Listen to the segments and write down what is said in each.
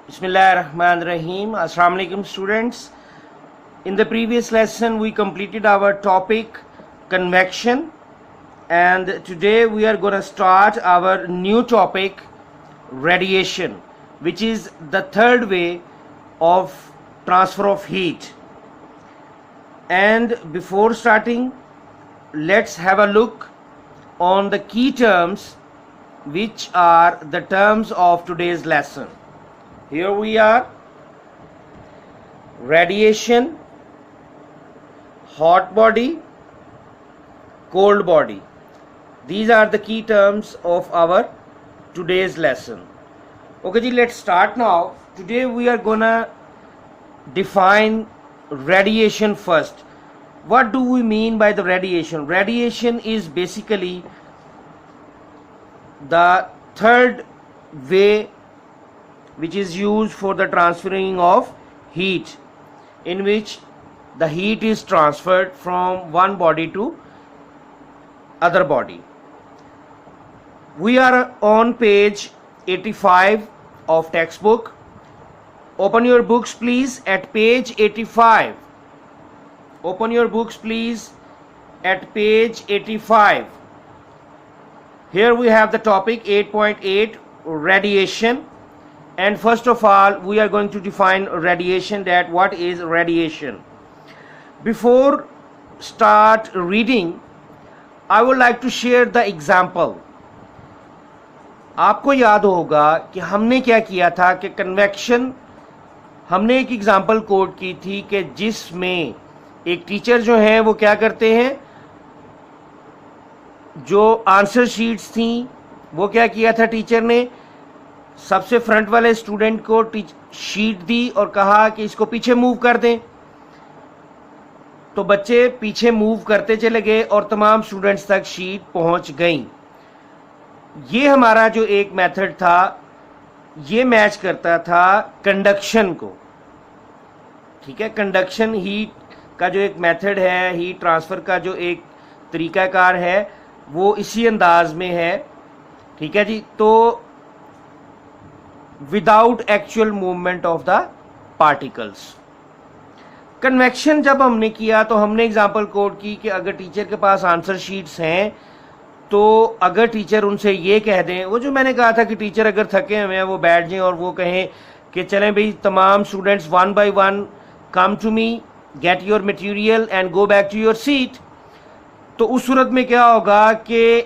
Bismillahirrahmanirrahim. Assalamu alaikum students. In the previous lesson we completed our topic convection, and today we are going to start our new topic radiation, which is the third way of transfer of heat. And before starting, let's have a look on the key terms which are the terms of today's lesson. Here we are: radiation, hot body, cold body. These are the key terms of our today's lesson. Okay ji, let's start now. Today we are gonna define radiation first. What do we mean by the radiation? Radiation is basically the third way which is used for the transferring of heat, in which the heat is transferred from one body to other body. We are on page 85 of textbook. Open your books please at page 85. Open your books please at page 85. Here we have the topic 8.8 radiation. And first of all, we are going to define radiation, that what is radiation. Before start reading, I would like to share the example. आपको याद होगा कि हमने क्या किया था कि convection, हमने एक एग्जाम्पल कोड की थी कि जिसमें एक टीचर जो हैं वो क्या करते हैं, जो आंसर शीट्स थी वो क्या किया था टीचर ने, सबसे फ्रंट वाले स्टूडेंट को शीट दी और कहा कि इसको पीछे मूव कर दें. तो बच्चे पीछे मूव करते चले गए और तमाम स्टूडेंट्स तक शीट पहुंच गई. ये हमारा जो एक मेथड था ये मैच करता था कंडक्शन को. ठीक है, कंडक्शन हीट का जो एक मेथड है, हीट ट्रांसफ़र का जो एक तरीक़ाकार है वो इसी अंदाज में है. ठीक है जी. तो without actual movement of the particles. Convection जब हमने किया तो हमने एग्जांपल कोड की कि अगर टीचर के पास आंसर शीट्स हैं तो अगर टीचर उनसे ये कह दें, वो जो मैंने कहा था कि टीचर अगर थके हुए हैं वो बैठ जाएं और वो कहें कि चलें भाई तमाम students one by one come to me, get your material and go back to your seat. तो उस सूरत में क्या होगा कि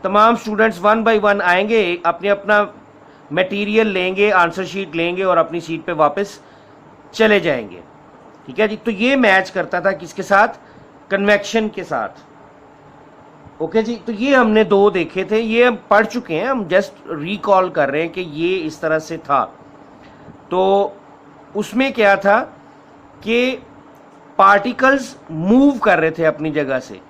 तमाम स्टूडेंट्स वन बाय वन आएंगे, अपने अपना मटेरियल लेंगे, आंसर शीट लेंगे और अपनी सीट पे वापस चले जाएंगे. ठीक है जी. तो ये मैच करता था किसके साथ? कन्वेक्शन के साथ. ओके जी. तो ये हमने दो देखे थे, ये हम पढ़ चुके हैं, हम जस्ट रिकॉल कर रहे हैं कि ये इस तरह से था. तो उसमें क्या था कि पार्टिकल्स मूव कर रहे थे अपनी जगह से.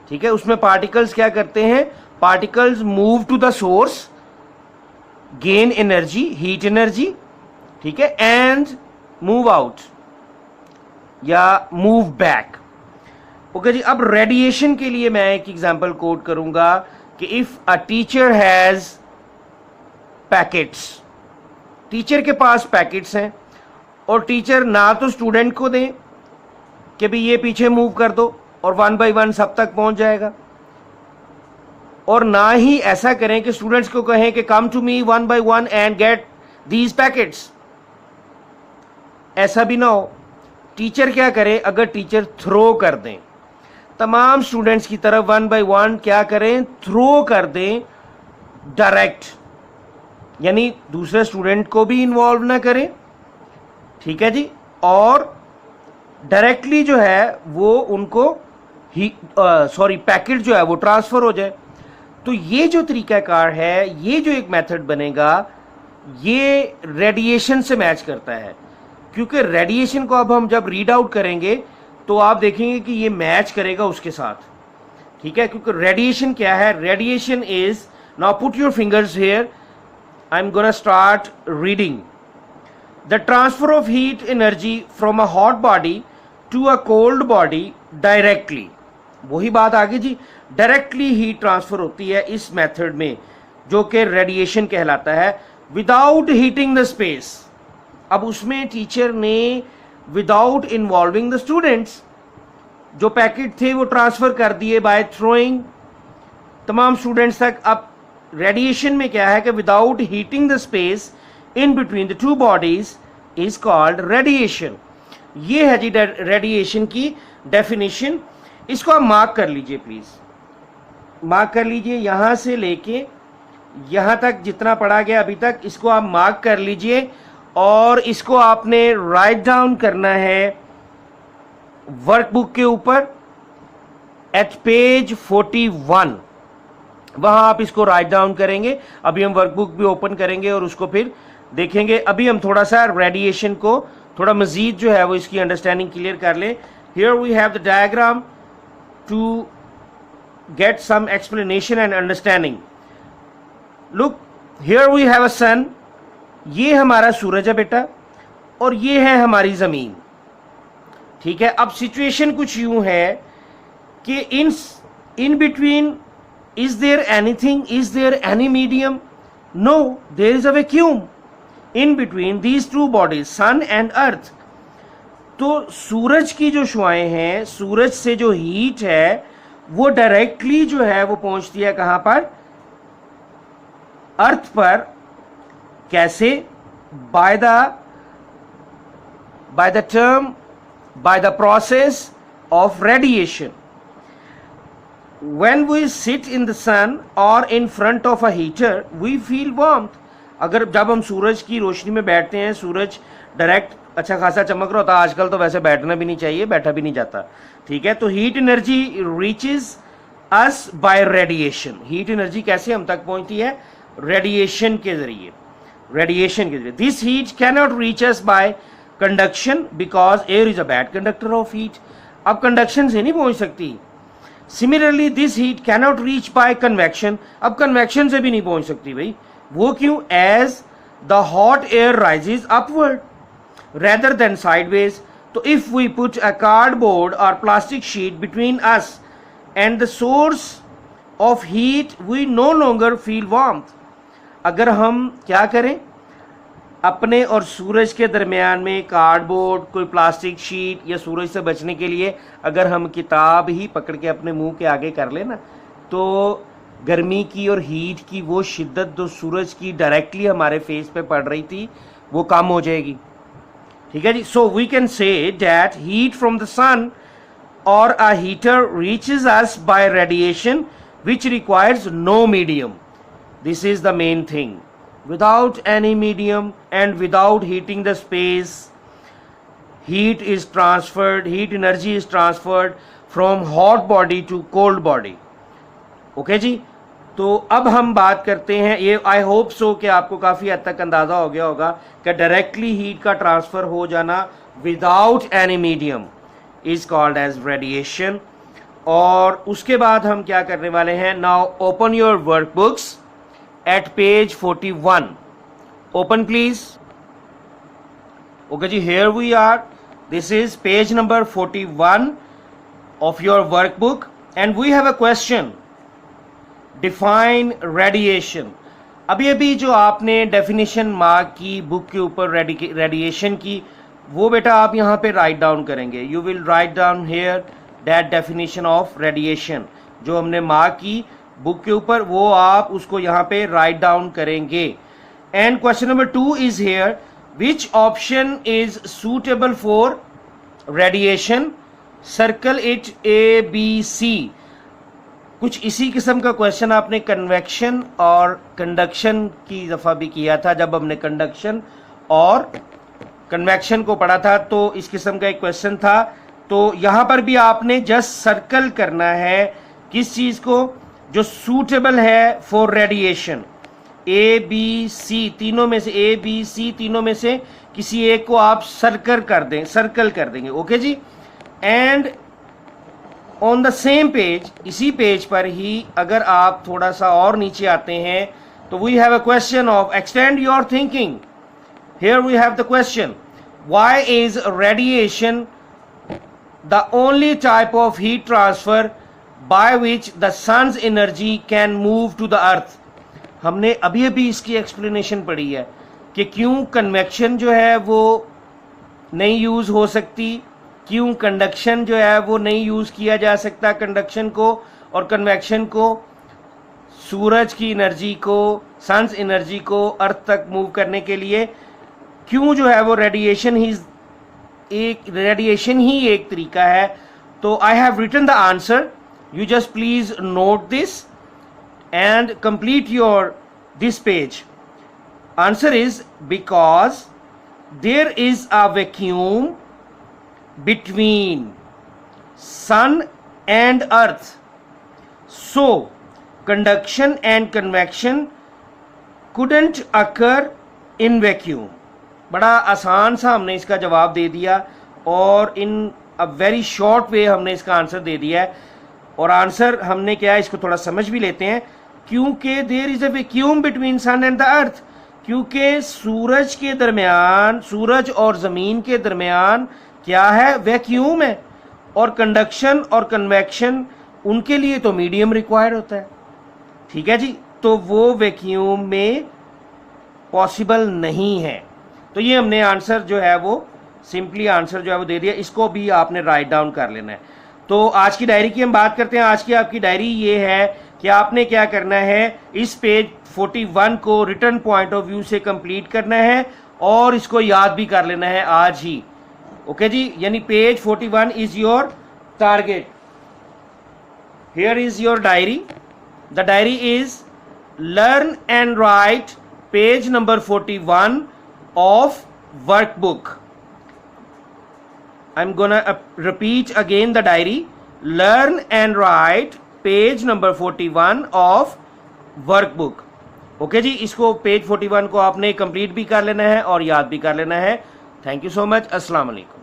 ठीक है, उसमें पार्टिकल्स क्या करते हैं, particles move to the source, gain energy, heat energy. ठीक है, एंड मूव आउट या मूव बैक. ओके जी. अब रेडिएशन के लिए मैं एक एग्जांपल कोट करूंगा कि if a teacher has packets, teacher के पास पैकेट्स हैं और टीचर ना तो स्टूडेंट को दें कि भी ये पीछे मूव कर दो और वन बाय वन सब तक पहुंच जाएगा, और ना ही ऐसा करें कि स्टूडेंट्स को कहें कि come to me one by one and get these packets. ऐसा भी ना हो. टीचर क्या करे, अगर टीचर थ्रो कर दें तमाम स्टूडेंट्स की तरफ वन बाय वन, क्या करें, थ्रो कर दें डायरेक्ट, यानी दूसरे स्टूडेंट को भी इन्वॉल्व ना करें. ठीक है जी. और डायरेक्टली जो है वो उनको पैकेट जो है वो ट्रांसफर हो जाए. तो ये जो तरीकाकार है, ये जो एक मेथड बनेगा, ये रेडिएशन से मैच करता है. क्योंकि रेडिएशन को अब हम जब रीड आउट करेंगे तो आप देखेंगे कि ये मैच करेगा उसके साथ. ठीक है, क्योंकि रेडिएशन क्या है, radiation is, now put your fingers here, I am gonna start reading. The transfer of heat energy from a hot body to a cold body directly. वही बात आगे जी, डायरेक्टली हीट ट्रांसफर होती है इस मेथड में, जो कि रेडिएशन कहलाता है. Without heating the space. अब उसमें टीचर ने विदाउट इन्वॉल्विंग द स्टूडेंट्स जो पैकेट थे वो ट्रांसफर कर दिए बाय थ्रोइंग तमाम स्टूडेंट्स तक। अब रेडिएशन में क्या है कि without heating the space in between the two bodies is called radiation. ये है जी रेडिएशन की डेफिनेशन। इसको आप मार्क कर लीजिए प्लीज, मार्क कर लीजिए यहां से लेके यहां तक जितना पढ़ा गया अभी तक, इसको आप मार्क कर लीजिए और इसको आपने राइट डाउन करना है वर्कबुक के ऊपर एट पेज 41। वहां आप इसको राइट डाउन करेंगे। अभी हम वर्कबुक भी ओपन करेंगे और उसको फिर देखेंगे। अभी हम थोड़ा सा रेडिएशन को थोड़ा मजीद जो है वो इसकी अंडरस्टैंडिंग क्लियर कर ले। Here we have the diagram to get some explanation and understanding. Look, here we have a sun, ये हमारा सूरज है बेटा और ये है हमारी जमीन, ठीक है। अब सिचुएशन कुछ यूं है कि in between is there anything, is there any medium? No, there is a vacuum in between these two bodies, sun and earth. तो सूरज की जो शुआएं हैं, सूरज से जो हीट है वो डायरेक्टली जो है वो पहुंचती है कहां पर? अर्थ पर। कैसे? By the process of radiation. When we sit in the sun or in front of a heater, we feel warmth. अगर जब हम सूरज की रोशनी में बैठते हैं, सूरज डायरेक्ट अच्छा खासा चमक रहा होता है, आजकल तो वैसे बैठना भी नहीं चाहिए, बैठा भी नहीं जाता, ठीक है। तो heat energy reaches us by radiation. Heat energy कैसे हम तक पहुंचती है? रेडिएशन के जरिए, रेडिएशन के जरिए। This heat can not reach us by conduction because air is a bad conductor of heat. अब कंडक्शन से नहीं पहुंच सकती। Similarly this heat cannot reach by convection. अब कन्वेक्शन से भी नहीं पहुंच सकती भाई। वो क्यों? As the hot air rises upward rather than sideways. तो if we put a cardboard और plastic sheet between us and the source of heat we no longer feel warmth. अगर हम क्या करें, अपने और सूरज के दरमियान में कार्डबोर्ड, कोई प्लास्टिक शीट या सूरज से बचने के लिए अगर हम किताब ही पकड़ के अपने मुंह के आगे कर लेना तो गर्मी की और हीट की वो शिद्दत जो सूरज की डायरेक्टली हमारे फेस पे पड़ रही थी वो कम हो जाएगी, ठीक है जी। So we can say that heat from the sun और a heater reaches us by radiation which requires no medium. This is the main thing. Without any medium and without heating the space, heat is transferred, heat energy is transferred from hot body to cold body. Okay जी, तो अब हम बात करते हैं, ये I hope so कि आपको काफ़ी हद तक अंदाज़ा हो गया होगा कि डायरेक्टली हीट का ट्रांसफ़र हो जाना without any medium is called as radiation. और उसके बाद हम क्या करने वाले हैं? Now open your workbooks at page 41. Open please. Okay जी, here we are. This is page number 41 of your workbook and we have a question, define radiation. अभी अभी जो आपने डेफिनेशन मार्क की बुक के ऊपर रेडिएशन की, वो बेटा आप यहाँ पे राइट डाउन करेंगे। You will write down here that definition of radiation जो हमने मार्क की बुक के ऊपर, वो आप उसको यहाँ पे राइट डाउन करेंगे। And question number 2 is here, which option is suitable for radiation? Circle it A, B, C। कुछ इसी किस्म का क्वेश्चन आपने कन्वेक्शन और कंडक्शन की दफ़ा भी किया था जब हमने कंडक्शन और कन्वेक्शन को पढ़ा था, तो इस किस्म का एक क्वेश्चन था। तो यहाँ पर भी आपने जस्ट सर्कल करना है किस चीज़ को? जो सूटेबल है for radiation. A, B, C तीनों में से, A, B, C तीनों में से किसी एक को आप सर्कल कर देंगे। ओके जी। And on the same page, इसी पेज पर ही अगर आप थोड़ा सा और नीचे आते हैं तो we have a question of extend your thinking. Here we have the question, why is radiation the only type of heat transfer by which the sun's energy can move to the earth? हमने अभी अभी इसकी explanation पढ़ी है कि क्यों convection जो है वो नहीं यूज़ हो सकती, क्यों कंडक्शन जो है वो नहीं यूज़ किया जा सकता, कंडक्शन को और कन्वेक्शन को, सूरज की एनर्जी को, सन्स एनर्जी को अर्थ तक मूव करने के लिए क्यों जो है वो रेडिएशन ही एक तरीका है। तो I have written the answer, you just please note this and complete this page. Answer is because there is a vacuum between sun and earth, so conduction and convection couldn't occur in vacuum. बड़ा आसान सा हमने इसका जवाब दे दिया और इन a very short way हमने इसका आंसर दे दिया है। और आंसर हमने क्या है इसको थोड़ा समझ भी लेते हैं। क्योंकि there is a vacuum between sun and the earth, क्योंकि सूरज के दरमियान, सूरज और ज़मीन के दरमियान क्या है, वैक्यूम है। और कंडक्शन और कन्वेक्शन उनके लिए तो मीडियम रिक्वायर्ड होता है, ठीक है जी। तो वो वैक्यूम में पॉसिबल नहीं है। तो ये हमने आंसर जो है वो सिंपली आंसर जो है वो दे दिया, इसको भी आपने राइट डाउन कर लेना है। तो आज की डायरी की हम बात करते हैं। आज की आपकी डायरी ये है कि आपने क्या करना है, इस पेज 41 को रिटर्न पॉइंट ऑफ व्यू से कंप्लीट करना है और इसको याद भी कर लेना है आज ही, ओके जी। यानी page 41 is your target. Here is your diary. The diary is learn and right page number 41 of workbook. I'm gonna repeat again the diary. Learn and write page number 41 of workbook. Okay जी, इसको page 41 को आपने complete भी कर लेना है और याद भी कर लेना है। Thank you so much. अस्सलाम वालेकुम।